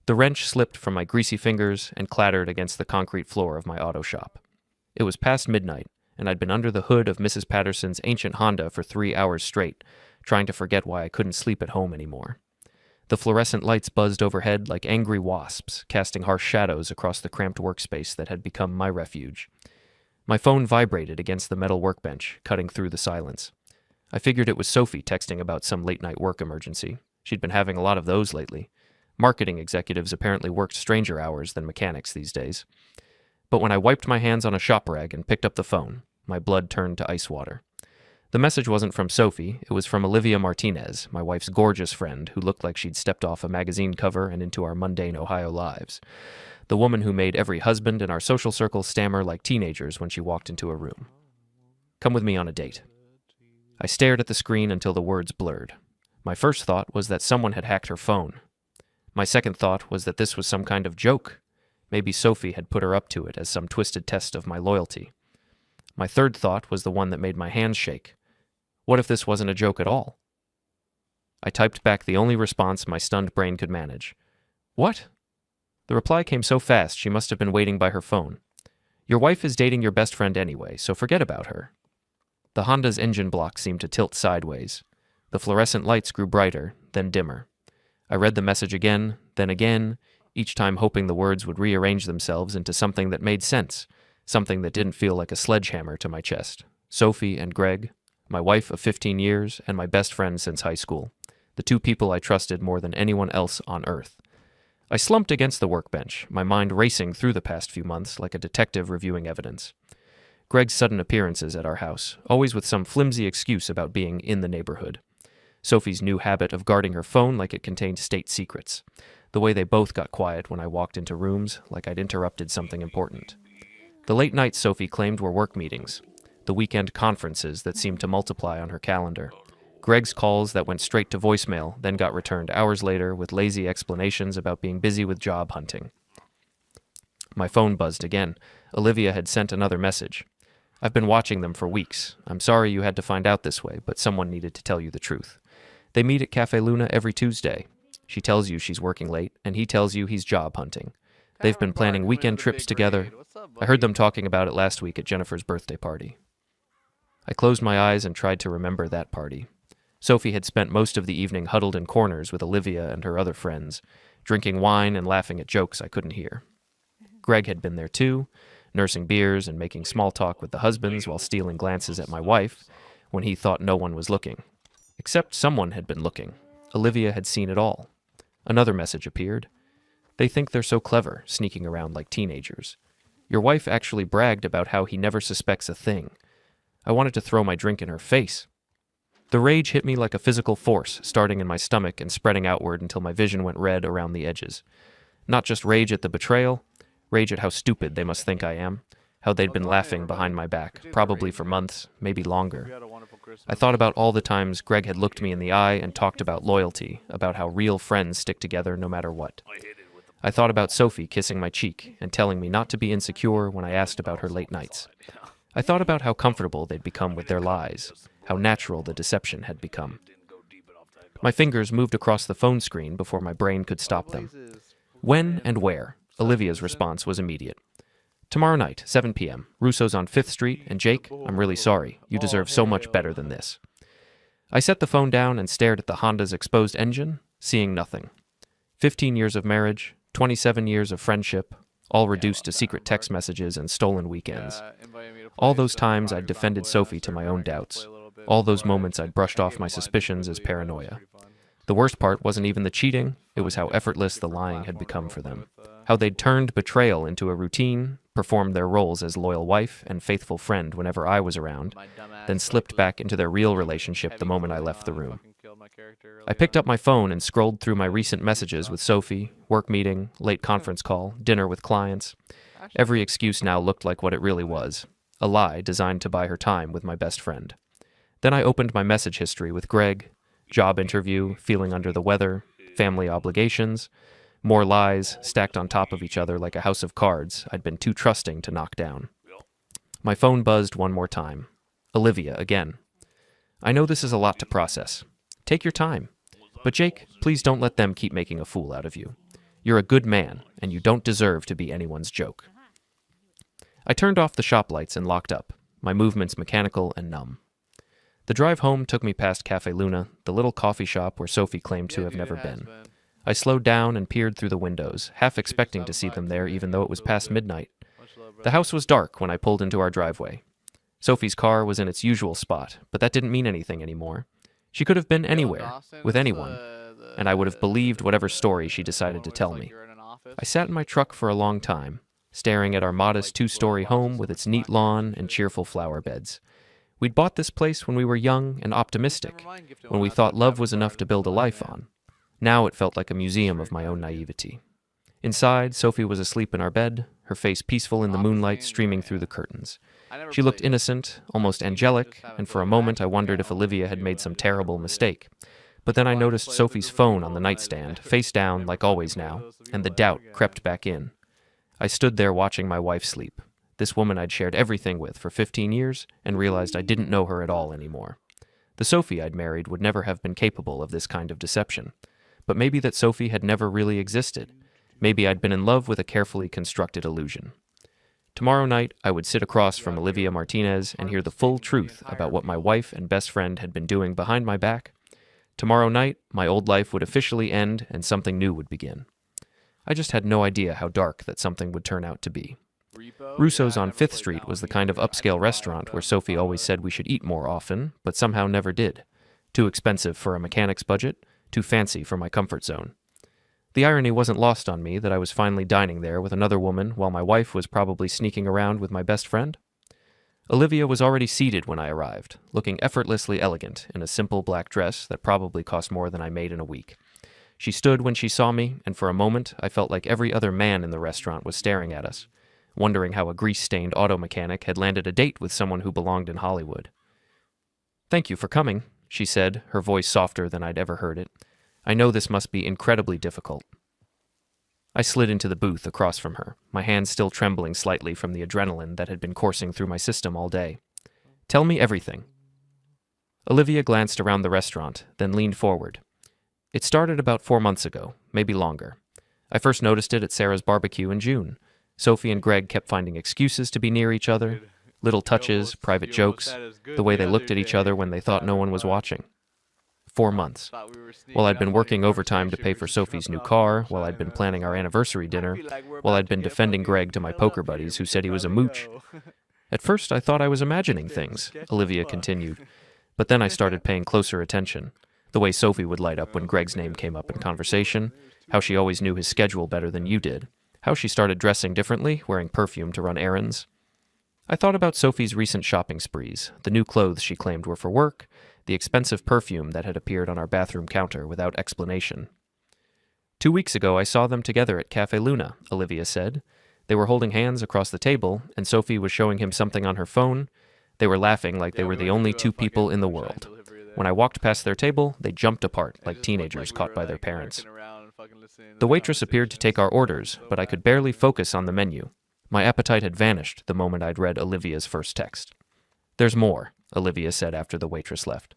The wrench slipped from my greasy fingers and clattered against the concrete floor of my auto shop. It was past midnight, and I'd been under the hood of Mrs. Patterson's ancient Honda for 3 hours straight, trying to forget why I couldn't sleep at home anymore. The fluorescent lights buzzed overhead like angry wasps, casting harsh shadows across the cramped workspace that had become my refuge. My phone vibrated against the metal workbench, cutting through the silence. I figured it was Sophie texting about some late-night work emergency. She'd been having a lot of those lately. Marketing executives apparently worked stranger hours than mechanics these days. But when I wiped my hands on a shop rag and picked up the phone, my blood turned to ice water. The message wasn't from Sophie, it was from Olivia Martinez, my wife's gorgeous friend who looked like she'd stepped off a magazine cover and into our mundane Ohio lives. The woman who made every husband in our social circle stammer like teenagers when she walked into a room. "Come with me on a date." I stared at the screen until the words blurred. My first thought was that someone had hacked her phone. My second thought was that this was some kind of joke. Maybe Sophie had put her up to it as some twisted test of my loyalty. My third thought was the one that made my hands shake. What if this wasn't a joke at all? I typed back the only response my stunned brain could manage. "What?" The reply came so fast she must have been waiting by her phone. "Your wife is dating your best friend anyway, so forget about her." The Honda's engine block seemed to tilt sideways. The fluorescent lights grew brighter, then dimmer. I read the message again, then again, each time hoping the words would rearrange themselves into something that made sense, something that didn't feel like a sledgehammer to my chest. Sophie and Greg, my wife of 15 years and my best friend since high school, the two people I trusted more than anyone else on earth. I slumped against the workbench, my mind racing through the past few months like a detective reviewing evidence. Greg's sudden appearances at our house, always with some flimsy excuse about being in the neighborhood. Sophie's new habit of guarding her phone like it contained state secrets. The way they both got quiet when I walked into rooms, like I'd interrupted something important. The late nights Sophie claimed were work meetings, the weekend conferences that seemed to multiply on her calendar. Greg's calls that went straight to voicemail, then got returned hours later with lazy explanations about being busy with job hunting. My phone buzzed again. Olivia had sent another message. "I've been watching them for weeks. I'm sorry you had to find out this way, but someone needed to tell you the truth. They meet at Cafe Luna every Tuesday. She tells you she's working late, and he tells you he's job hunting. They've been planning weekend trips together. I heard them talking about it last week at Jennifer's birthday party." I closed my eyes and tried to remember that party. Sophie had spent most of the evening huddled in corners with Olivia and her other friends, drinking wine and laughing at jokes I couldn't hear. Greg had been there too, nursing beers and making small talk with the husbands while stealing glances at my wife when he thought no one was looking. Except someone had been looking. Olivia had seen it all. Another message appeared. "They think they're so clever, sneaking around like teenagers. Your wife actually bragged about how he never suspects a thing." I wanted to throw my drink in her face. The rage hit me like a physical force, starting in my stomach and spreading outward until my vision went red around the edges. Not just rage at the betrayal, rage at how stupid they must think I am, how they'd been laughing behind my back, probably for months, maybe longer. I thought about all the times Greg had looked me in the eye and talked about loyalty, about how real friends stick together no matter what. I thought about Sophie kissing my cheek and telling me not to be insecure when I asked about her late nights. I thought about how comfortable they'd become with their lies, how natural the deception had become. My fingers moved across the phone screen before my brain could stop them. "When and where?" Olivia's response was immediate. "Tomorrow night, 7 p.m. Russo's on 5th Street, and Jake, I'm really sorry. You deserve so much better than this." I set the phone down and stared at the Honda's exposed engine, seeing nothing. 15 years of marriage, 27 years of friendship, all reduced to secret text messages and stolen weekends. All those times I'd defended Sophie to my own doubts. All those moments I'd brushed off my suspicions as paranoia. The worst part wasn't even the cheating, it was how effortless the lying had become for them. How they'd turned betrayal into a routine, performed their roles as loyal wife and faithful friend whenever I was around, then slipped back into their real relationship the moment I left the room. I picked up my phone and scrolled through my recent messages with Sophie, work meeting, late conference call, dinner with clients. Every excuse now looked like what it really was, a lie designed to buy her time with my best friend. Then I opened my message history with Greg, job interview, feeling under the weather, family obligations, more lies stacked on top of each other like a house of cards I'd been too trusting to knock down. My phone buzzed one more time. Olivia again. "I know this is a lot to process. Take your time. But Jake, please don't let them keep making a fool out of you. You're a good man, and you don't deserve to be anyone's joke. I turned off the shop lights and locked up, my movements mechanical and numb. The drive home took me past Cafe Luna, the little coffee shop where Sophie claimed to have never been. I slowed down and peered through the windows, half expecting to see them there even though it was past midnight. The house was dark when I pulled into our driveway. Sophie's car was in its usual spot, but that didn't mean anything anymore. She could have been anywhere, with anyone, and I would have believed whatever story she decided to tell me. I sat in my truck for a long time, staring at our modest 2-story home with its neat lawn and cheerful flower beds. We'd bought this place when we were young and optimistic, when we thought love was enough to build a life on. Now it felt like a museum of my own naivety. Inside, Sophie was asleep in our bed, her face peaceful in the moonlight streaming through the curtains. She looked innocent, almost angelic, and for a moment I wondered if Olivia had made some terrible mistake. But then I noticed Sophie's phone on the nightstand, face down like always now, and the doubt crept back in. I stood there watching my wife sleep, this woman I'd shared everything with for 15 years, and realized I didn't know her at all anymore. The Sophie I'd married would never have been capable of this kind of deception. But maybe that Sophie had never really existed. Maybe I'd been in love with a carefully constructed illusion. Tomorrow night, I would sit across from Olivia Martinez and hear the full truth about what my wife and best friend had been doing behind my back. Tomorrow night, my old life would officially end and something new would begin. I just had no idea how dark that something would turn out to be. Russo's on 5th Street was the kind of upscale restaurant where Sophie always said we should eat more often, but somehow never did. Too expensive for a mechanic's budget, too fancy for my comfort zone. The irony wasn't lost on me that I was finally dining there with another woman while my wife was probably sneaking around with my best friend. Olivia was already seated when I arrived, looking effortlessly elegant in a simple black dress that probably cost more than I made in a week. She stood when she saw me, and for a moment I felt like every other man in the restaurant was staring at us, wondering how a grease-stained auto mechanic had landed a date with someone who belonged in Hollywood. "Thank you for coming," she said, her voice softer than I'd ever heard it. "I know this must be incredibly difficult." I slid into the booth across from her, my hands still trembling slightly from the adrenaline that had been coursing through my system all day. "Tell me everything." Olivia glanced around the restaurant, then leaned forward. "It started about 4 months ago, maybe longer. I first noticed it at Sarah's barbecue in June. Sophie and Greg kept finding excuses to be near each other, little touches, private jokes, the way they looked at each other when they thought no one was watching. 4 months. While I'd been working overtime to pay for Sophie's new car, while I'd been planning our anniversary dinner, while I'd been defending Greg to my poker buddies who said he was a mooch. At first I thought I was imagining things," Olivia continued, "but then I started paying closer attention. The way Sophie would light up when Greg's name came up in conversation, how she always knew his schedule better than you did, how she started dressing differently, wearing perfume to run errands. I thought about Sophie's recent shopping sprees, the new clothes she claimed were for work, the expensive perfume that had appeared on our bathroom counter without explanation. 2 weeks ago I saw them together at Cafe Luna," Olivia said. "They were holding hands across the table, and Sophie was showing him something on her phone. They were laughing like they were the only 2 people in the world. When I walked past their table, they jumped apart like teenagers caught by their parents. The waitress appeared to take our orders, but I could barely focus on the menu. My appetite had vanished the moment I'd read Olivia's first text. "There's more," Olivia said after the waitress left.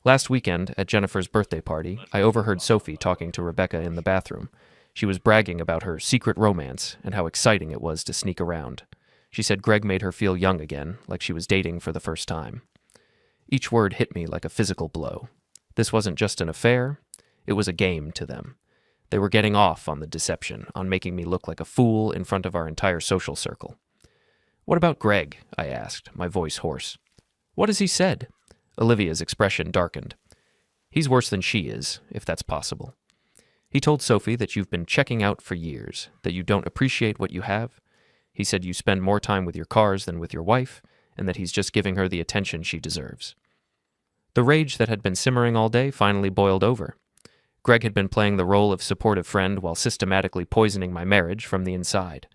"Last weekend, at Jennifer's birthday party, I overheard Sophie talking to Rebecca in the bathroom. She was bragging about her secret romance and how exciting it was to sneak around. She said Greg made her feel young again, like she was dating for the first time. Each word hit me like a physical blow. This wasn't just an affair, it was a game to them. They were getting off on the deception, on making me look like a fool in front of our entire social circle. "What about Greg?" I asked, my voice hoarse. "What has he said?" Olivia's expression darkened. "He's worse than she is, if that's possible. He told Sophie that you've been checking out for years, that you don't appreciate what you have. He said you spend more time with your cars than with your wife, and that he's just giving her the attention she deserves." The rage that had been simmering all day finally boiled over. Greg had been playing the role of supportive friend while systematically poisoning my marriage from the inside.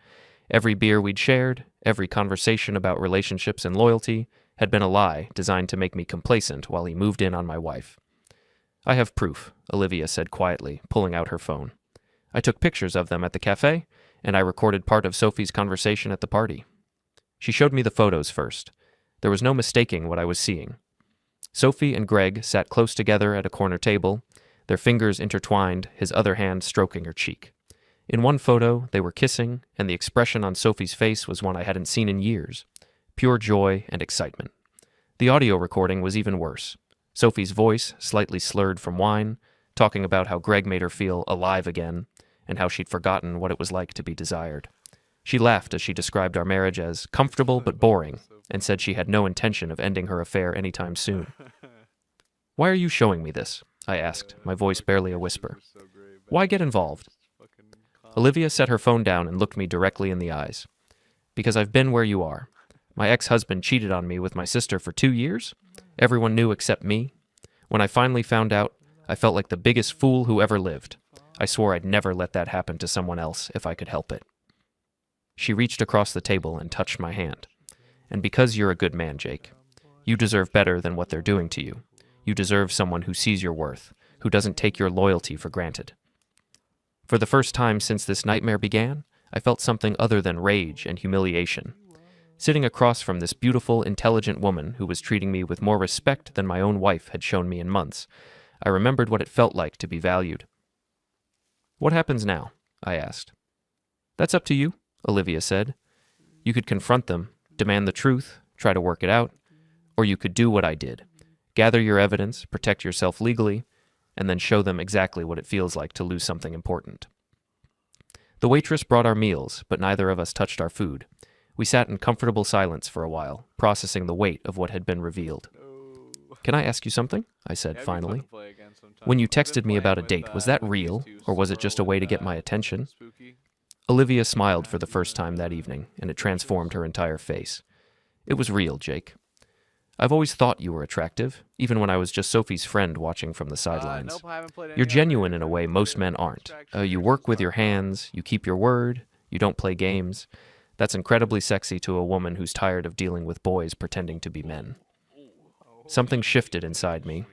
Every beer we'd shared, every conversation about relationships and loyalty, had been a lie designed to make me complacent while he moved in on my wife. "I have proof," Olivia said quietly, pulling out her phone. "I took pictures of them at the cafe, and I recorded part of Sophie's conversation at the party." She showed me the photos first. There was no mistaking what I was seeing. Sophie and Greg sat close together at a corner table, their fingers intertwined, his other hand stroking her cheek. In one photo, they were kissing, and the expression on Sophie's face was one I hadn't seen in years. Pure joy and excitement. The audio recording was even worse. Sophie's voice, slightly slurred from wine, talking about how Greg made her feel alive again, and how she'd forgotten what it was like to be desired. She laughed as she described our marriage as comfortable but boring, and said she had no intention of ending her affair anytime soon. "Why are you showing me this?" I asked, my voice barely a whisper. "Why get involved?" Olivia set her phone down and looked me directly in the eyes. "Because I've been where you are. My ex-husband cheated on me with my sister for 2 years. Everyone knew except me. When I finally found out, I felt like the biggest fool who ever lived. I swore I'd never let that happen to someone else if I could help it." She reached across the table and touched my hand. "And because you're a good man, Jake, you deserve better than what they're doing to you. You deserve someone who sees your worth, who doesn't take your loyalty for granted." For the first time since this nightmare began, I felt something other than rage and humiliation. Sitting across from this beautiful, intelligent woman who was treating me with more respect than my own wife had shown me in months, I remembered what it felt like to be valued. "What happens now?" I asked. "That's up to you," Olivia said. "You could confront them, demand the truth, try to work it out, or you could do what I did. Gather your evidence, protect yourself legally, and then show them exactly what it feels like to lose something important." The waitress brought our meals, but neither of us touched our food. We sat in comfortable silence for a while, processing the weight of what had been revealed. "Can I ask you something?" I said finally. "When you texted me about a date, was that real, or was it just a way to get my attention?" Olivia smiled for the first time that evening, and it transformed her entire face. "It was real, Jake. I've always thought you were attractive, even when I was just Sophie's friend watching from the sidelines. You're genuine in a way most men aren't. You work with your hands, you keep your word, you don't play games. That's incredibly sexy to a woman who's tired of dealing with boys pretending to be men." Something shifted inside me,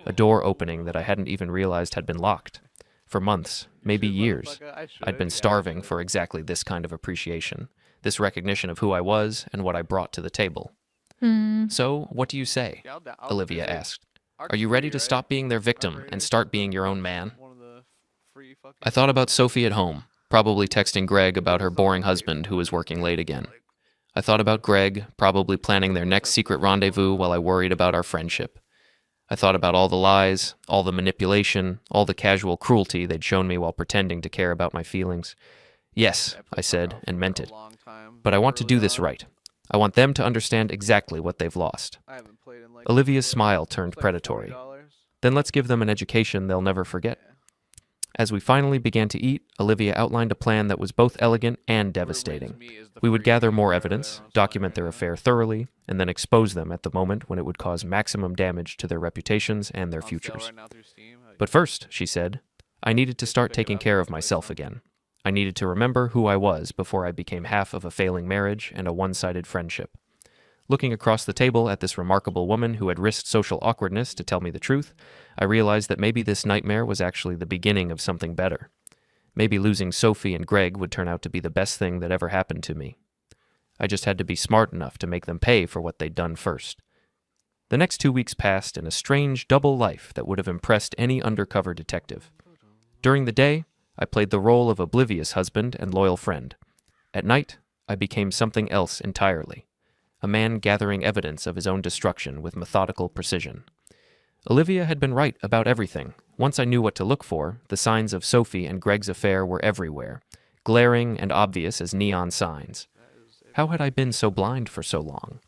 a door opening that I hadn't even realized had been locked. For months, maybe years, I'd been starving for exactly this kind of appreciation, this recognition of who I was and what I brought to the table. "So, what do you say?" Olivia asked. "Are you ready to stop being their victim and start being your own man?" I thought about Sophie at home, probably texting Greg about her boring husband who was working late again. I thought about Greg, probably planning their next secret rendezvous while I worried about our friendship. I thought about all the lies, all the manipulation, all the casual cruelty they'd shown me while pretending to care about my feelings. "Yes," I said, and meant it. "But I want to do this right. I want them to understand exactly what they've lost." Olivia's smile turned predatory. "Then let's give them an education they'll never forget." As we finally began to eat, Olivia outlined a plan that was both elegant and devastating. We would gather more evidence, document their affair thoroughly, and then expose them at the moment when it would cause maximum damage to their reputations and their futures. "But first," she said, "I needed to start taking care of myself again. I needed to remember who I was before I became half of a failing marriage and a one-sided friendship." Looking across the table at this remarkable woman who had risked social awkwardness to tell me the truth, I realized that maybe this nightmare was actually the beginning of something better. Maybe losing Sophie and Greg would turn out to be the best thing that ever happened to me. I just had to be smart enough to make them pay for what they'd done first. The next 2 weeks passed in a strange double life that would have impressed any undercover detective. During the day, I played the role of oblivious husband and loyal friend. At night, I became something else entirely. A man gathering evidence of his own destruction with methodical precision. Olivia had been right about everything. Once I knew what to look for, the signs of Sophie and Greg's affair were everywhere, glaring and obvious as neon signs. How had I been so blind for so long?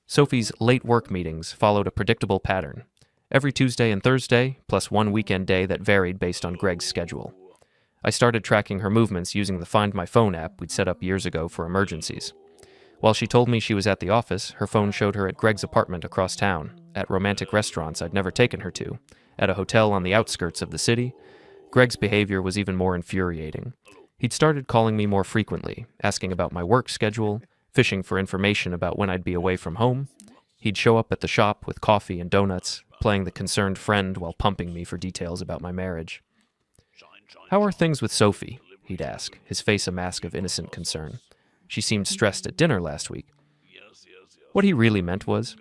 Sophie's late work meetings followed a predictable pattern. Every Tuesday and Thursday, plus one weekend day that varied based on Greg's schedule. I started tracking her movements using the Find My Phone app we'd set up years ago for emergencies. While she told me she was at the office, her phone showed her at Greg's apartment across town, at romantic restaurants I'd never taken her to, at a hotel on the outskirts of the city. Greg's behavior was even more infuriating. He'd started calling me more frequently, asking about my work schedule, fishing for information about when I'd be away from home. He'd show up at the shop with coffee and donuts, playing the concerned friend while pumping me for details about my marriage. "How are things with Sophie?" he'd ask, his face a mask of innocent concern. "She seemed stressed at dinner last week." What he really meant was,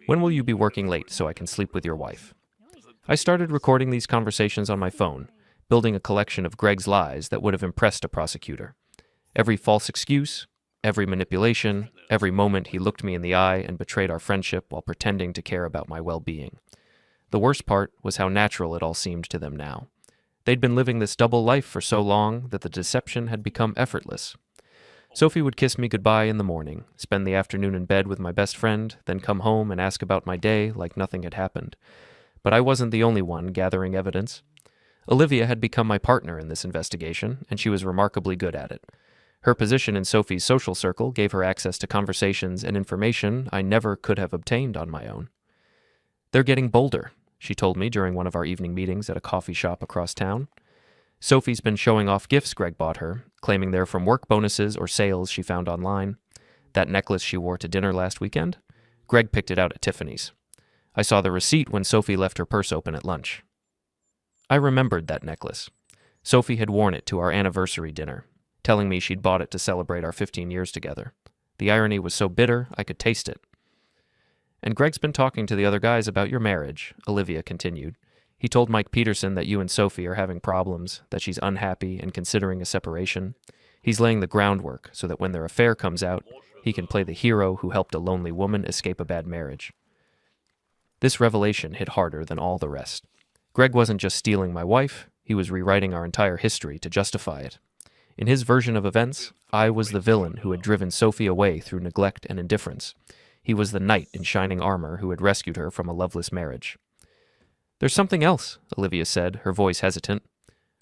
"When will you be working late so I can sleep with your wife?" I started recording these conversations on my phone, building a collection of Greg's lies that would have impressed a prosecutor. Every false excuse, every manipulation, every moment he looked me in the eye and betrayed our friendship while pretending to care about my well-being. The worst part was how natural it all seemed to them now. They'd been living this double life for so long that the deception had become effortless. Sophie would kiss me goodbye in the morning, spend the afternoon in bed with my best friend, then come home and ask about my day like nothing had happened. But I wasn't the only one gathering evidence. Olivia had become my partner in this investigation, and she was remarkably good at it. Her position in Sophie's social circle gave her access to conversations and information I never could have obtained on my own. "They're getting bolder," she told me during one of our evening meetings at a coffee shop across town. Sophie's been showing off gifts Greg bought her, claiming they're from work bonuses or sales she found online. That necklace she wore to dinner last weekend? Greg picked it out at Tiffany's. I saw the receipt when Sophie left her purse open at lunch. I remembered that necklace. Sophie had worn it to our anniversary dinner, telling me she'd bought it to celebrate our 15 years together. The irony was so bitter, I could taste it. "And Greg's been talking to the other guys about your marriage," Olivia continued. "He told Mike Peterson that you and Sophie are having problems, that she's unhappy and considering a separation. He's laying the groundwork so that when their affair comes out, he can play the hero who helped a lonely woman escape a bad marriage." This revelation hit harder than all the rest. Greg wasn't just stealing my wife, he was rewriting our entire history to justify it. In his version of events, I was the villain who had driven Sophie away through neglect and indifference. He was the knight in shining armor who had rescued her from a loveless marriage. "There's something else," Olivia said, her voice hesitant.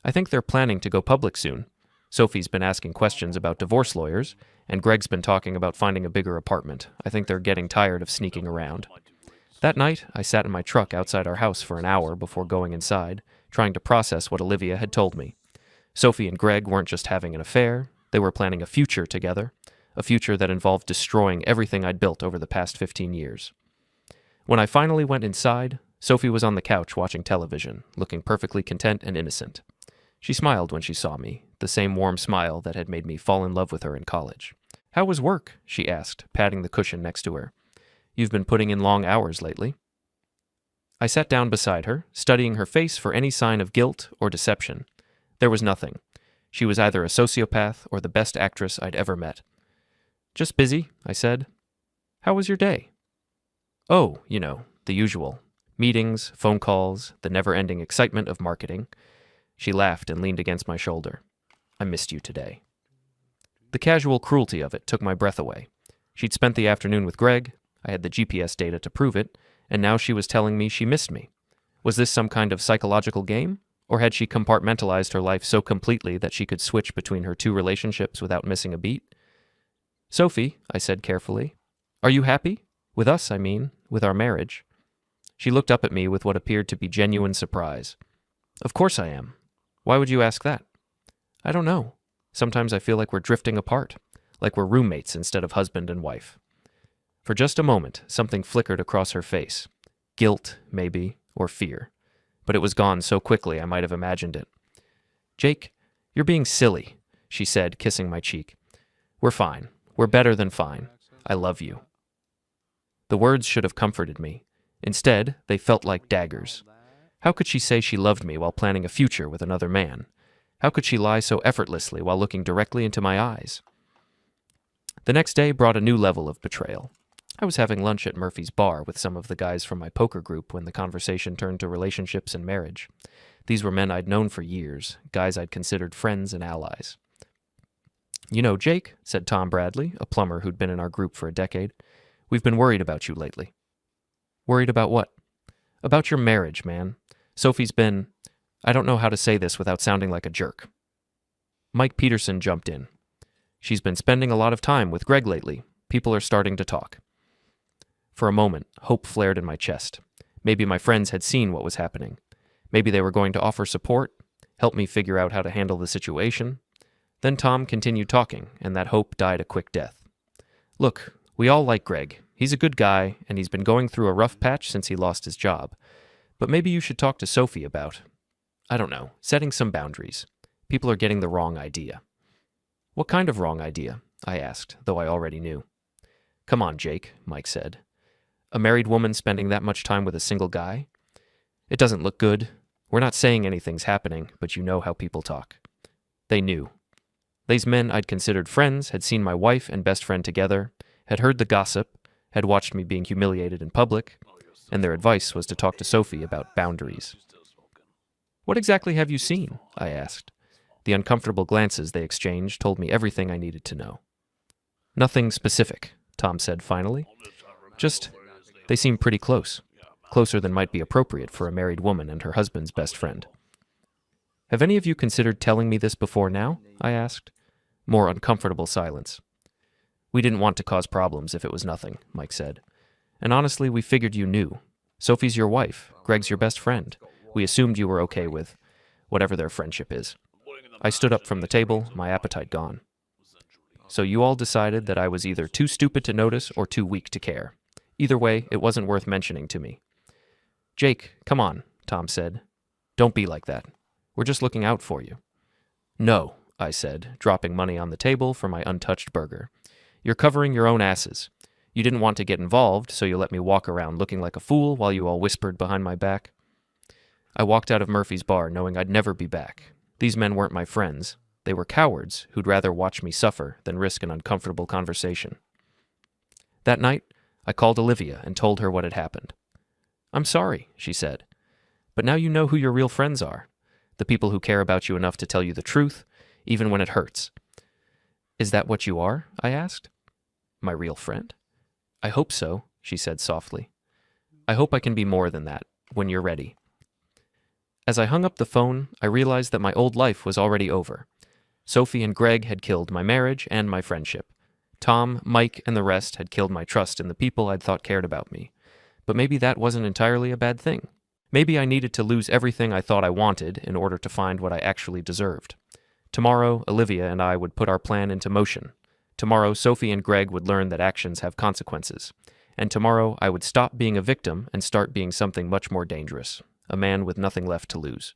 "I think they're planning to go public soon. Sophie's been asking questions about divorce lawyers, and Greg's been talking about finding a bigger apartment. I think they're getting tired of sneaking around." That night, I sat in my truck outside our house for an hour before going inside, trying to process what Olivia had told me. Sophie and Greg weren't just having an affair, they were planning a future together, a future that involved destroying everything I'd built over the past 15 years. When I finally went inside, Sophie was on the couch watching television, looking perfectly content and innocent. She smiled when she saw me, the same warm smile that had made me fall in love with her in college. "How was work?" she asked, patting the cushion next to her. "You've been putting in long hours lately." I sat down beside her, studying her face for any sign of guilt or deception. There was nothing. She was either a sociopath or the best actress I'd ever met. "Just busy," I said. "How was your day?" "Oh, the usual. Meetings, phone calls, the never-ending excitement of marketing." She laughed and leaned against my shoulder. "I missed you today." The casual cruelty of it took my breath away. She'd spent the afternoon with Greg, I had the GPS data to prove it, and now she was telling me she missed me. Was this some kind of psychological game? Or had she compartmentalized her life so completely that she could switch between her two relationships without missing a beat? "Sophie," I said carefully, "are you happy? With us, I mean, with our marriage." She looked up at me with what appeared to be genuine surprise. "Of course I am. Why would you ask that?" "I don't know. Sometimes I feel like we're drifting apart, like we're roommates instead of husband and wife." For just a moment, something flickered across her face. Guilt, maybe, or fear. But it was gone so quickly I might have imagined it. "Jake, you're being silly," she said, kissing my cheek. "We're fine. We're better than fine. I love you." The words should have comforted me. Instead, they felt like daggers. How could she say she loved me while planning a future with another man? How could she lie so effortlessly while looking directly into my eyes? The next day brought a new level of betrayal. I was having lunch at Murphy's Bar with some of the guys from my poker group when the conversation turned to relationships and marriage. These were men I'd known for years, guys I'd considered friends and allies. "Jake," said Tom Bradley, a plumber who'd been in our group for a decade, "we've been worried about you lately." "Worried about what?" "About your marriage, man. Sophie's been... I don't know how to say this without sounding like a jerk." Mike Peterson jumped in. "She's been spending a lot of time with Greg lately. People are starting to talk." For a moment, hope flared in my chest. Maybe my friends had seen what was happening. Maybe they were going to offer support, help me figure out how to handle the situation. Then Tom continued talking, and that hope died a quick death. "Look, we all like Greg. He's a good guy, and he's been going through a rough patch since he lost his job. But maybe you should talk to Sophie about, I don't know, setting some boundaries. People are getting the wrong idea." "What kind of wrong idea?" I asked, though I already knew. "Come on, Jake," Mike said. "A married woman spending that much time with a single guy? It doesn't look good. We're not saying anything's happening, but you know how people talk. They knew. These men I'd considered friends had seen my wife and best friend together, had heard the gossip, had watched me being humiliated in public, and their advice was to talk to Sophie about boundaries. "What exactly have you seen?" I asked. The uncomfortable glances they exchanged told me everything I needed to know. "Nothing specific," Tom said finally. "Just, they seem pretty close. Closer than might be appropriate for a married woman and her husband's best friend." "Have any of you considered telling me this before now?" I asked. More uncomfortable silence. "We didn't want to cause problems if it was nothing," Mike said. "And honestly, we figured you knew. Sophie's your wife. Greg's your best friend. We assumed you were okay with whatever their friendship is." I stood up from the table, my appetite gone. "So you all decided that I was either too stupid to notice or too weak to care. Either way, it wasn't worth mentioning to me." "Jake, come on," Tom said. "Don't be like that. We're just looking out for you." "No," I said, dropping money on the table for my untouched burger. "You're covering your own asses. You didn't want to get involved, so you let me walk around looking like a fool while you all whispered behind my back." I walked out of Murphy's bar knowing I'd never be back. These men weren't my friends. They were cowards who'd rather watch me suffer than risk an uncomfortable conversation. That night, I called Olivia and told her what had happened. "I'm sorry," she said. "But now you know who your real friends are. The people who care about you enough to tell you the truth, even when it hurts." "Is that what you are?" I asked. "My real friend?" "I hope so," she said softly. "I hope I can be more than that, when you're ready." As I hung up the phone, I realized that my old life was already over. Sophie and Greg had killed my marriage and my friendship. Tom, Mike, and the rest had killed my trust in the people I'd thought cared about me. But maybe that wasn't entirely a bad thing. Maybe I needed to lose everything I thought I wanted in order to find what I actually deserved. Tomorrow, Olivia and I would put our plan into motion. Tomorrow, Sophie and Greg would learn that actions have consequences. And tomorrow, I would stop being a victim and start being something much more dangerous, a man with nothing left to lose.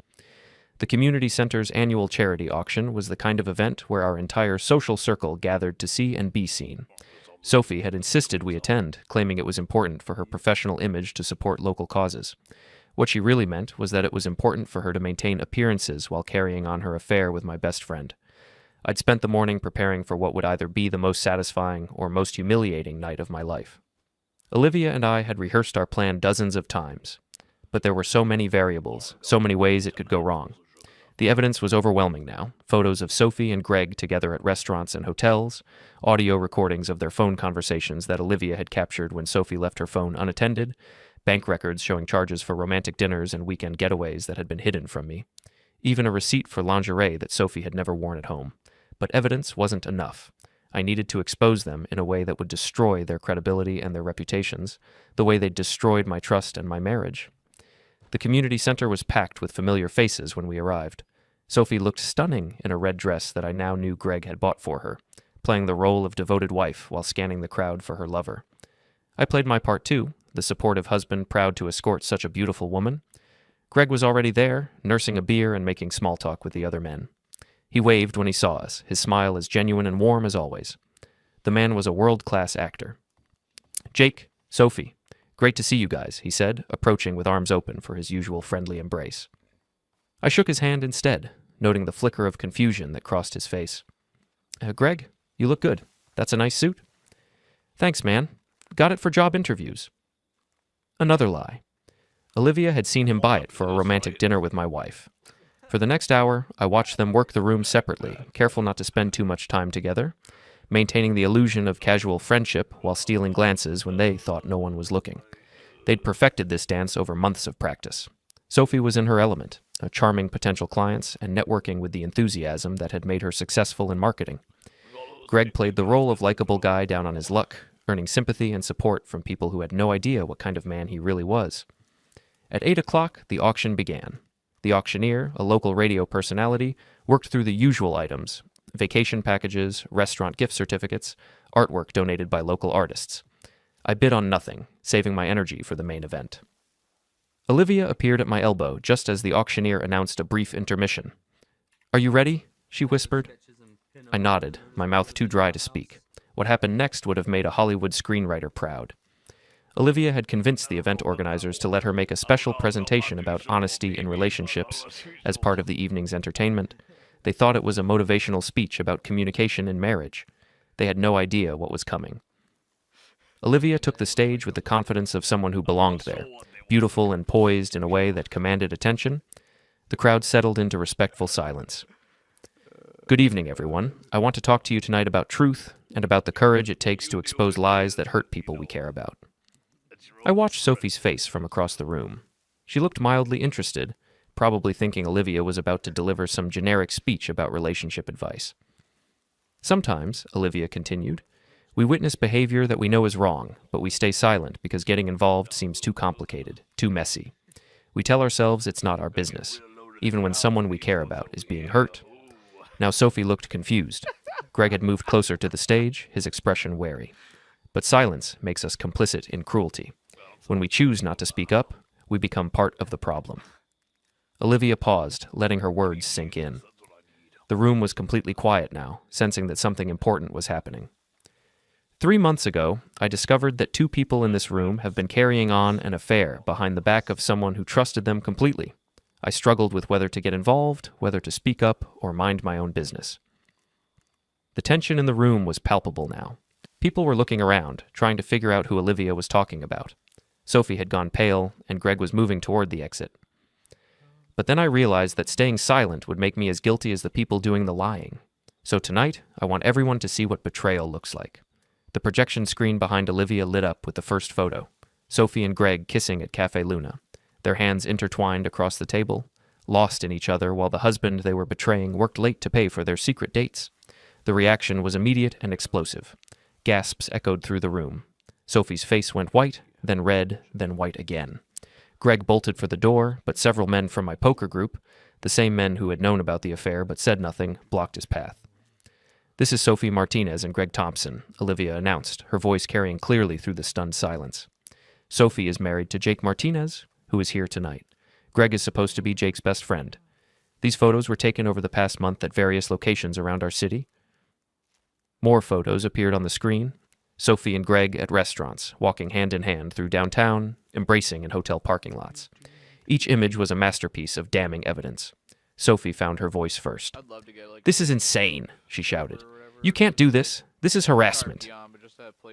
The community center's annual charity auction was the kind of event where our entire social circle gathered to see and be seen. Sophie had insisted we attend, claiming it was important for her professional image to support local causes. What she really meant was that it was important for her to maintain appearances while carrying on her affair with my best friend. I'd spent the morning preparing for what would either be the most satisfying or most humiliating night of my life. Olivia and I had rehearsed our plan dozens of times, but there were so many variables, so many ways it could go wrong. The evidence was overwhelming now. Photos of Sophie and Greg together at restaurants and hotels, audio recordings of their phone conversations that Olivia had captured when Sophie left her phone unattended, bank records showing charges for romantic dinners and weekend getaways that had been hidden from me, even a receipt for lingerie that Sophie had never worn at home. But evidence wasn't enough. I needed to expose them in a way that would destroy their credibility and their reputations, the way they'd destroyed my trust and my marriage. The community center was packed with familiar faces when we arrived. Sophie looked stunning in a red dress that I now knew Greg had bought for her, playing the role of devoted wife while scanning the crowd for her lover. I played my part too, the supportive husband proud to escort such a beautiful woman. Greg was already there, nursing a beer and making small talk with the other men. He waved when he saw us, his smile as genuine and warm as always. The man was a world-class actor. "Jake, Sophie, great to see you guys," he said, approaching with arms open for his usual friendly embrace. I shook his hand instead, noting the flicker of confusion that crossed his face. "Greg, you look good. That's a nice suit." "Thanks, man. Got it for job interviews." Another lie. Olivia had seen him buy it for a romantic dinner with my wife. For the next hour, I watched them work the room separately, careful not to spend too much time together, maintaining the illusion of casual friendship while stealing glances when they thought no one was looking. They'd perfected this dance over months of practice. Sophie was in her element, charming potential clients and networking with the enthusiasm that had made her successful in marketing. Greg played the role of likable guy down on his luck, earning sympathy and support from people who had no idea what kind of man he really was. At 8 o'clock, the auction began. The auctioneer, a local radio personality, worked through the usual items: vacation packages, restaurant gift certificates, artwork donated by local artists. I bid on nothing, saving my energy for the main event. Olivia appeared at my elbow just as the auctioneer announced a brief intermission. "Are you ready?" she whispered. I nodded, my mouth too dry to speak. What happened next would have made a Hollywood screenwriter proud. Olivia had convinced the event organizers to let her make a special presentation about honesty in relationships as part of the evening's entertainment. They thought it was a motivational speech about communication in marriage. They had no idea what was coming. Olivia took the stage with the confidence of someone who belonged there, beautiful and poised in a way that commanded attention. The crowd settled into respectful silence. Good evening, everyone. I want to talk to you tonight about truth and about the courage it takes to expose lies that hurt people we care about. I watched Sophie's face from across the room. She looked mildly interested, probably thinking Olivia was about to deliver some generic speech about relationship advice. Sometimes, Olivia continued, we witness behavior that we know is wrong, but we stay silent because getting involved seems too complicated, too messy. We tell ourselves it's not our business, even when someone we care about is being hurt. Now Sophie looked confused. Greg had moved closer to the stage, his expression wary. But silence makes us complicit in cruelty. When we choose not to speak up, we become part of the problem. Olivia paused, letting her words sink in. The room was completely quiet now, sensing that something important was happening. 3 months ago, I discovered that 2 people in this room have been carrying on an affair behind the back of someone who trusted them completely. I struggled with whether to get involved, whether to speak up, or mind my own business. The tension in the room was palpable now. People were looking around, trying to figure out who Olivia was talking about. Sophie had gone pale, and Greg was moving toward the exit. But then I realized that staying silent would make me as guilty as the people doing the lying. So tonight, I want everyone to see what betrayal looks like. The projection screen behind Olivia lit up with the first photo. Sophie and Greg kissing at Cafe Luna, their hands intertwined across the table, lost in each other while the husband they were betraying worked late to pay for their secret dates. The reaction was immediate and explosive. Gasps echoed through the room. Sophie's face went white, then red, then white again. Greg bolted for the door, but several men from my poker group, the same men who had known about the affair but said nothing, blocked his path. This is Sophie Martinez and Greg Thompson, Olivia announced, her voice carrying clearly through the stunned silence. Sophie is married to Jake Martinez, who is here tonight. Greg is supposed to be Jake's best friend. These photos were taken over the past month at various locations around our city. More photos appeared on the screen. Sophie and Greg at restaurants, walking hand in hand through downtown, embracing in hotel parking lots. Each image was a masterpiece of damning evidence. Sophie found her voice first. This is insane, she shouted. You can't do this. This is harassment.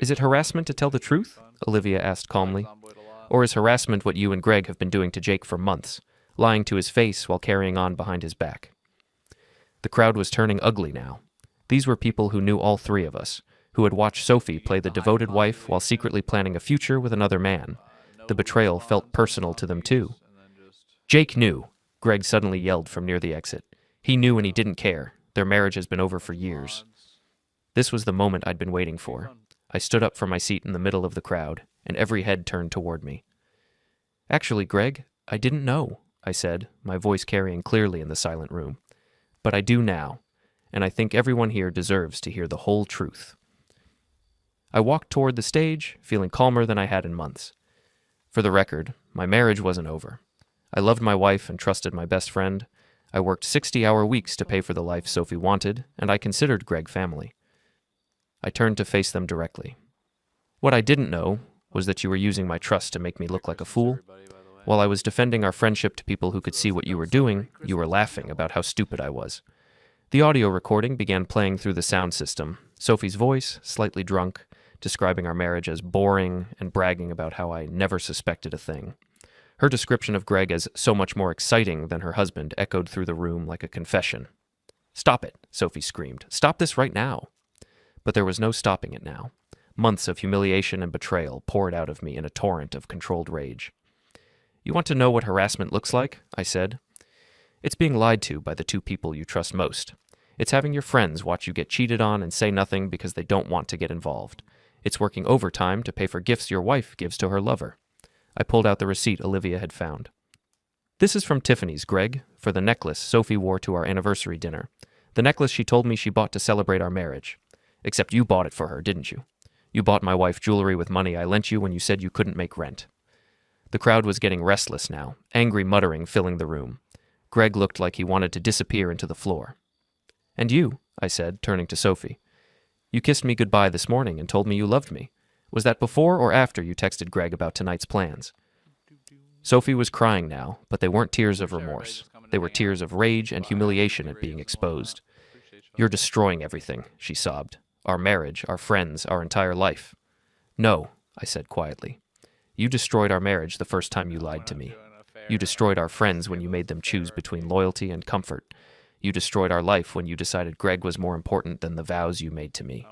Is it harassment to tell the truth? Olivia asked calmly. Or is harassment what you and Greg have been doing to Jake for months, lying to his face while carrying on behind his back? The crowd was turning ugly now. These were people who knew all 3 of us, who had watched Sophie play the devoted wife while secretly planning a future with another man. The betrayal felt personal to them too. Jake knew, Greg suddenly yelled from near the exit. He knew and he didn't care. Their marriage has been over for years. This was the moment I'd been waiting for. I stood up from my seat in the middle of the crowd, and every head turned toward me. Actually, Greg, I didn't know, I said, my voice carrying clearly in the silent room. But I do now, and I think everyone here deserves to hear the whole truth. I walked toward the stage, feeling calmer than I had in months. For the record, my marriage wasn't over. I loved my wife and trusted my best friend. I worked 60-hour weeks to pay for the life Sophie wanted, and I considered Greg family. I turned to face them directly. What I didn't know was that you were using my trust to make me look like a fool. While I was defending our friendship to people who could see what you were doing, you were laughing about how stupid I was. The audio recording began playing through the sound system. Sophie's voice, slightly drunk, describing our marriage as boring and bragging about how I never suspected a thing. Her description of Greg as so much more exciting than her husband echoed through the room like a confession. Stop it, Sophie screamed. Stop this right now. But there was no stopping it now. Months of humiliation and betrayal poured out of me in a torrent of controlled rage. You want to know what harassment looks like? I said. It's being lied to by the 2 people you trust most. It's having your friends watch you get cheated on and say nothing because they don't want to get involved. It's working overtime to pay for gifts your wife gives to her lover. I pulled out the receipt Olivia had found. This is from Tiffany's, Greg, for the necklace Sophie wore to our anniversary dinner. The necklace she told me she bought to celebrate our marriage. Except you bought it for her, didn't you? You bought my wife jewelry with money I lent you when you said you couldn't make rent. The crowd was getting restless now, angry muttering filling the room. Greg looked like he wanted to disappear into the floor. And you, I said, turning to Sophie. You kissed me goodbye this morning and told me you loved me. Was that before or after you texted Greg about tonight's plans? Sophie was crying now, but they weren't tears of remorse. They were tears of rage and humiliation at being exposed. You're destroying everything, she sobbed. Our marriage, our friends, our entire life. No, I said quietly. You destroyed our marriage the first time you lied to me. You destroyed our friends when you made them choose between loyalty and comfort. You destroyed our life when you decided Greg was more important than the vows you made to me.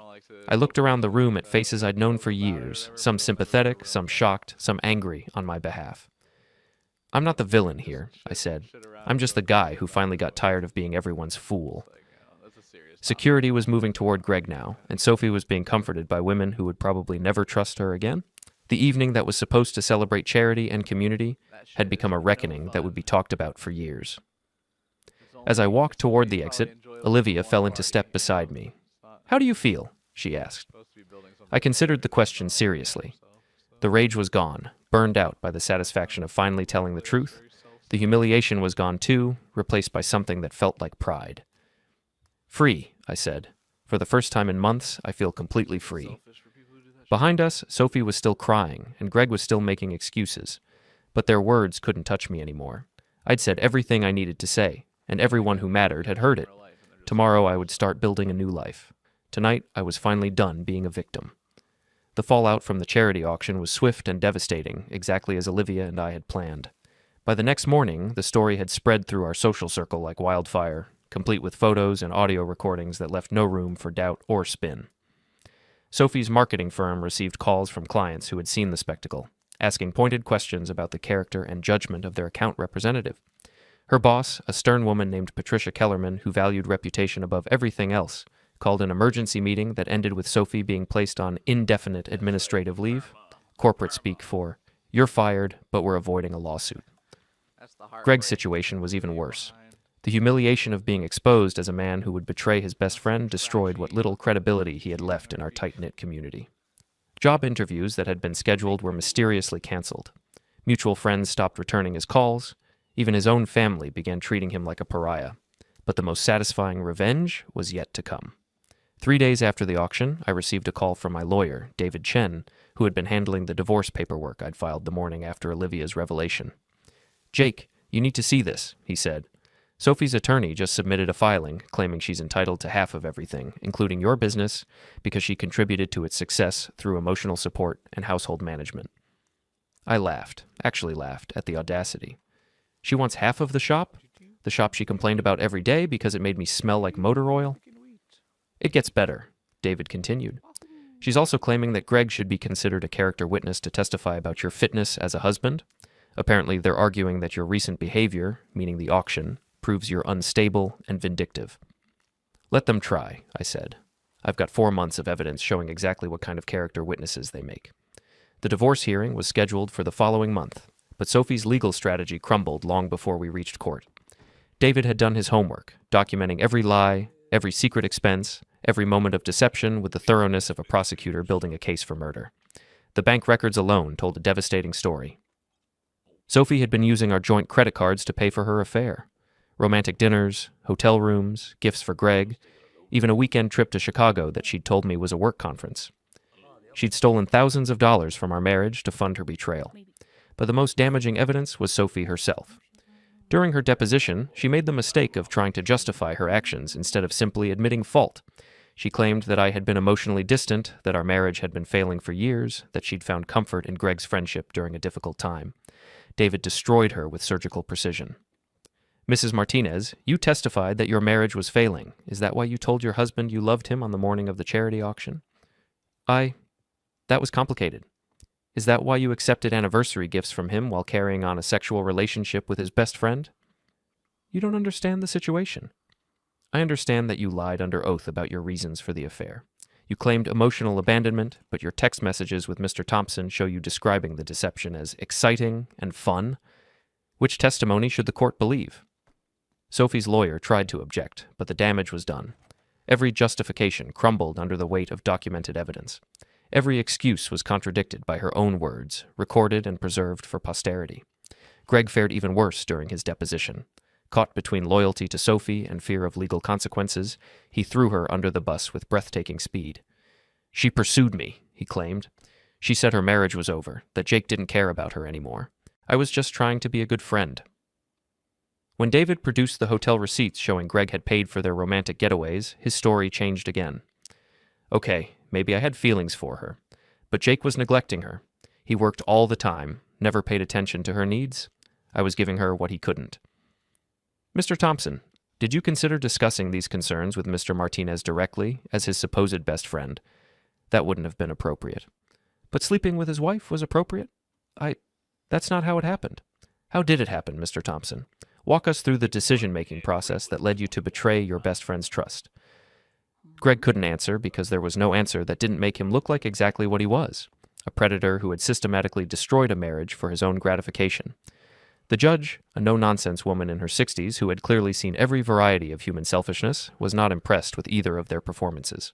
I looked around the room at faces I'd known for years, some sympathetic, some shocked, some angry on my behalf. I'm not the villain here, I said. I'm just the guy who finally got tired of being everyone's fool. Security was moving toward Greg now, and Sophie was being comforted by women who would probably never trust her again. The evening that was supposed to celebrate charity and community had become a reckoning that would be talked about for years. As I walked toward the exit, Olivia fell into step beside me. How do you feel? She asked. I considered the question seriously. The rage was gone, burned out by the satisfaction of finally telling the truth. The humiliation was gone too, replaced by something that felt like pride. Free, I said. For the first time in months, I feel completely free. Behind us, Sophie was still crying, and Greg was still making excuses. But their words couldn't touch me anymore. I'd said everything I needed to say, and everyone who mattered had heard it. Tomorrow I would start building a new life. Tonight, I was finally done being a victim. The fallout from the charity auction was swift and devastating, exactly as Olivia and I had planned. By the next morning, the story had spread through our social circle like wildfire, complete with photos and audio recordings that left no room for doubt or spin. Sophie's marketing firm received calls from clients who had seen the spectacle, asking pointed questions about the character and judgment of their account representative. Her boss, a stern woman named Patricia Kellerman, who valued reputation above everything else, called an emergency meeting that ended with Sophie being placed on indefinite administrative leave, corporate speak for, "You're fired, but we're avoiding a lawsuit." Greg's situation was even worse. The humiliation of being exposed as a man who would betray his best friend destroyed what little credibility he had left in our tight-knit community. Job interviews that had been scheduled were mysteriously canceled. Mutual friends stopped returning his calls. Even his own family began treating him like a pariah. But the most satisfying revenge was yet to come. 3 days after the auction, I received a call from my lawyer, David Chen, who had been handling the divorce paperwork I'd filed the morning after Olivia's revelation. "Jake, you need to see this," he said. "Sophie's attorney just submitted a filing claiming she's entitled to half of everything, including your business, because she contributed to its success through emotional support and household management." I laughed, actually laughed, at the audacity. She wants half of the shop she complained about every day because it made me smell like motor oil? "It gets better," David continued. "She's also claiming that Greg should be considered a character witness to testify about your fitness as a husband. Apparently, they're arguing that your recent behavior, meaning the auction, proves you're unstable and vindictive." "Let them try," I said. "I've got 4 months of evidence showing exactly what kind of character witnesses they make." The divorce hearing was scheduled for the following month, but Sophie's legal strategy crumbled long before we reached court. David had done his homework, documenting every lie, every secret expense, every moment of deception with the thoroughness of a prosecutor building a case for murder. The bank records alone told a devastating story. Sophie had been using our joint credit cards to pay for her affair. Romantic dinners, hotel rooms, gifts for Greg, even a weekend trip to Chicago that she'd told me was a work conference. She'd stolen thousands of dollars from our marriage to fund her betrayal. But the most damaging evidence was Sophie herself. During her deposition, she made the mistake of trying to justify her actions instead of simply admitting fault. She claimed that I had been emotionally distant, that our marriage had been failing for years, that she'd found comfort in Greg's friendship during a difficult time. David destroyed her with surgical precision. "Mrs. Martinez, you testified that your marriage was failing. Is that why you told your husband you loved him on the morning of the charity auction?" That was complicated. "Is that why you accepted anniversary gifts from him while carrying on a sexual relationship with his best friend?" "You don't understand the situation." "I understand that you lied under oath about your reasons for the affair. You claimed emotional abandonment, but your text messages with Mr. Thompson show you describing the deception as exciting and fun. Which testimony should the court believe?" Sophie's lawyer tried to object, but the damage was done. Every justification crumbled under the weight of documented evidence. Every excuse was contradicted by her own words, recorded and preserved for posterity. Greg fared even worse during his deposition. Caught between loyalty to Sophie and fear of legal consequences, he threw her under the bus with breathtaking speed. "She pursued me," he claimed. She said her marriage was over, that Jake didn't care about her anymore. I was just trying to be a good friend. When David produced the hotel receipts showing Greg had paid for their romantic getaways, his story changed again. Okay, maybe I had feelings for her, but Jake was neglecting her. He worked all the time, never paid attention to her needs. I was giving her what he couldn't. Mr. Thompson, did you consider discussing these concerns with Mr. Martinez directly as his supposed best friend? That wouldn't have been appropriate. But sleeping with his wife was appropriate? That's not how it happened. How did it happen, Mr. Thompson? Walk us through the decision-making process that led you to betray your best friend's trust. Greg couldn't answer because there was no answer that didn't make him look like exactly what he was, a predator who had systematically destroyed a marriage for his own gratification. The judge, a no-nonsense woman in her 60s who had clearly seen every variety of human selfishness, was not impressed with either of their performances.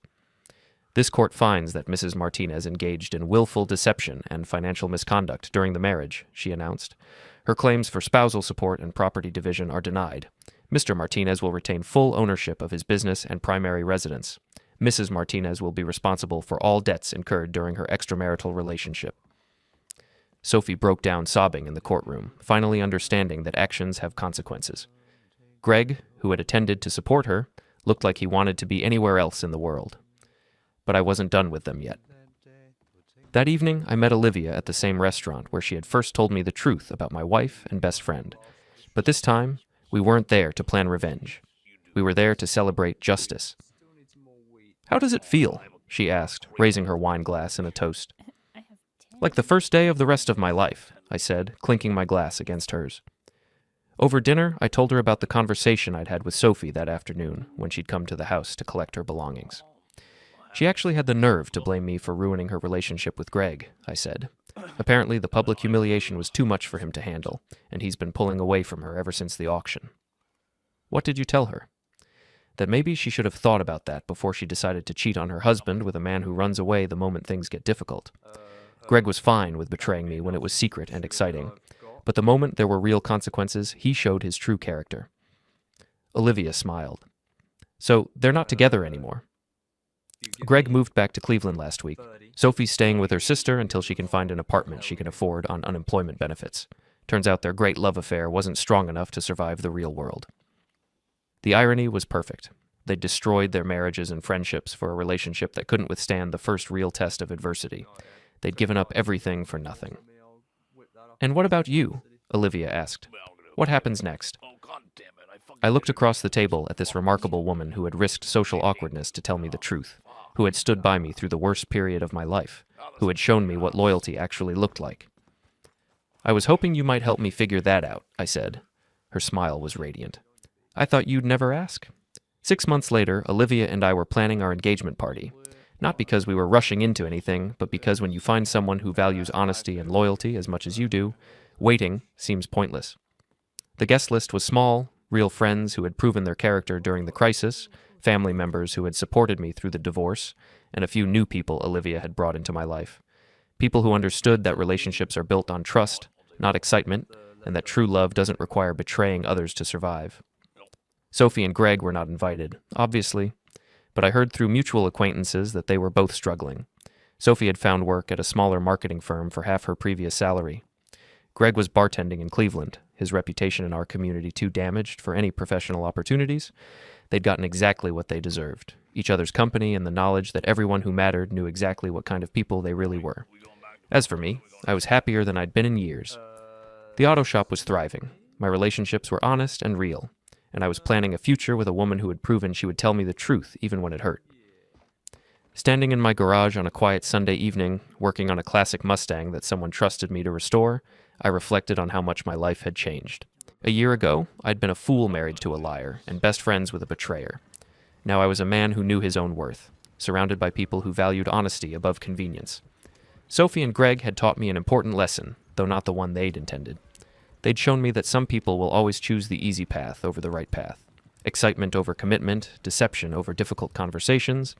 This court finds that Mrs. Martinez engaged in willful deception and financial misconduct during the marriage, she announced. Her claims for spousal support and property division are denied. Mr. Martinez will retain full ownership of his business and primary residence. Mrs. Martinez will be responsible for all debts incurred during her extramarital relationship. Sophie broke down sobbing in the courtroom, finally understanding that actions have consequences. Greg, who had attended to support her, looked like he wanted to be anywhere else in the world. But I wasn't done with them yet. That evening, I met Olivia at the same restaurant where she had first told me the truth about my wife and best friend. But this time, we weren't there to plan revenge. We were there to celebrate justice. How does it feel? She asked, raising her wine glass in a toast. Like the first day of the rest of my life, I said, clinking my glass against hers. Over dinner, I told her about the conversation I'd had with Sophie that afternoon when she'd come to the house to collect her belongings. She actually had the nerve to blame me for ruining her relationship with Greg, I said. Apparently, the public humiliation was too much for him to handle, and he's been pulling away from her ever since the auction. What did you tell her? That maybe she should have thought about that before she decided to cheat on her husband with a man who runs away the moment things get difficult. Greg was fine with betraying me when it was secret and exciting, but the moment there were real consequences, he showed his true character. Olivia smiled. So, they're not together anymore. Greg moved back to Cleveland last week. Sophie's staying with her sister until she can find an apartment she can afford on unemployment benefits. Turns out their great love affair wasn't strong enough to survive the real world. The irony was perfect. They destroyed their marriages and friendships for a relationship that couldn't withstand the first real test of adversity. They'd given up everything for nothing. And what about you? Olivia asked. What happens next? I looked across the table at this remarkable woman who had risked social awkwardness to tell me the truth, who had stood by me through the worst period of my life, who had shown me what loyalty actually looked like. I was hoping you might help me figure that out, I said. Her smile was radiant. I thought you'd never ask. 6 months later, Olivia and I were planning our engagement party. Not because we were rushing into anything, but because when you find someone who values honesty and loyalty as much as you do, waiting seems pointless. The guest list was small, real friends who had proven their character during the crisis, family members who had supported me through the divorce, and a few new people Olivia had brought into my life. People who understood that relationships are built on trust, not excitement, and that true love doesn't require betraying others to survive. Sophie and Greg were not invited, obviously, but I heard through mutual acquaintances that they were both struggling. Sophie had found work at a smaller marketing firm for half her previous salary. Greg was bartending in Cleveland, his reputation in our community too damaged for any professional opportunities. They'd gotten exactly what they deserved, each other's company and the knowledge that everyone who mattered knew exactly what kind of people they really were. As for me, I was happier than I'd been in years. The auto shop was thriving. My relationships were honest and real, and I was planning a future with a woman who had proven she would tell me the truth even when it hurt. Standing in my garage on a quiet Sunday evening, working on a classic Mustang that someone trusted me to restore, I reflected on how much my life had changed. A year ago, I'd been a fool married to a liar and best friends with a betrayer. Now I was a man who knew his own worth, surrounded by people who valued honesty above convenience. Sophie and Greg had taught me an important lesson, though not the one they'd intended. They'd shown me that some people will always choose the easy path over the right path. Excitement over commitment, deception over difficult conversations,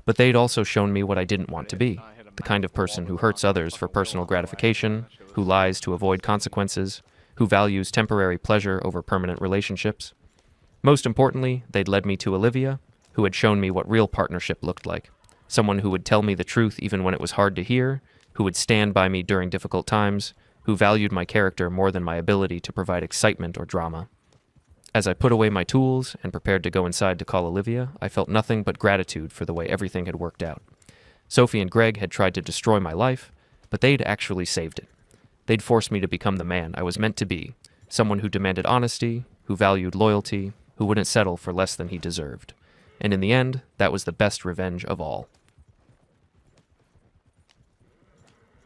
but they'd also shown me what I didn't want to be, the kind of person who hurts others for personal gratification, who lies to avoid consequences, who values temporary pleasure over permanent relationships. Most importantly, they'd led me to Olivia, who had shown me what real partnership looked like, someone who would tell me the truth even when it was hard to hear, who would stand by me during difficult times, who valued my character more than my ability to provide excitement or drama. As I put away my tools and prepared to go inside to call Olivia, I felt nothing but gratitude for the way everything had worked out. Sophie and Greg had tried to destroy my life, but they'd actually saved it. They'd forced me to become the man I was meant to be, someone who demanded honesty, who valued loyalty, who wouldn't settle for less than he deserved. And in the end, that was the best revenge of all.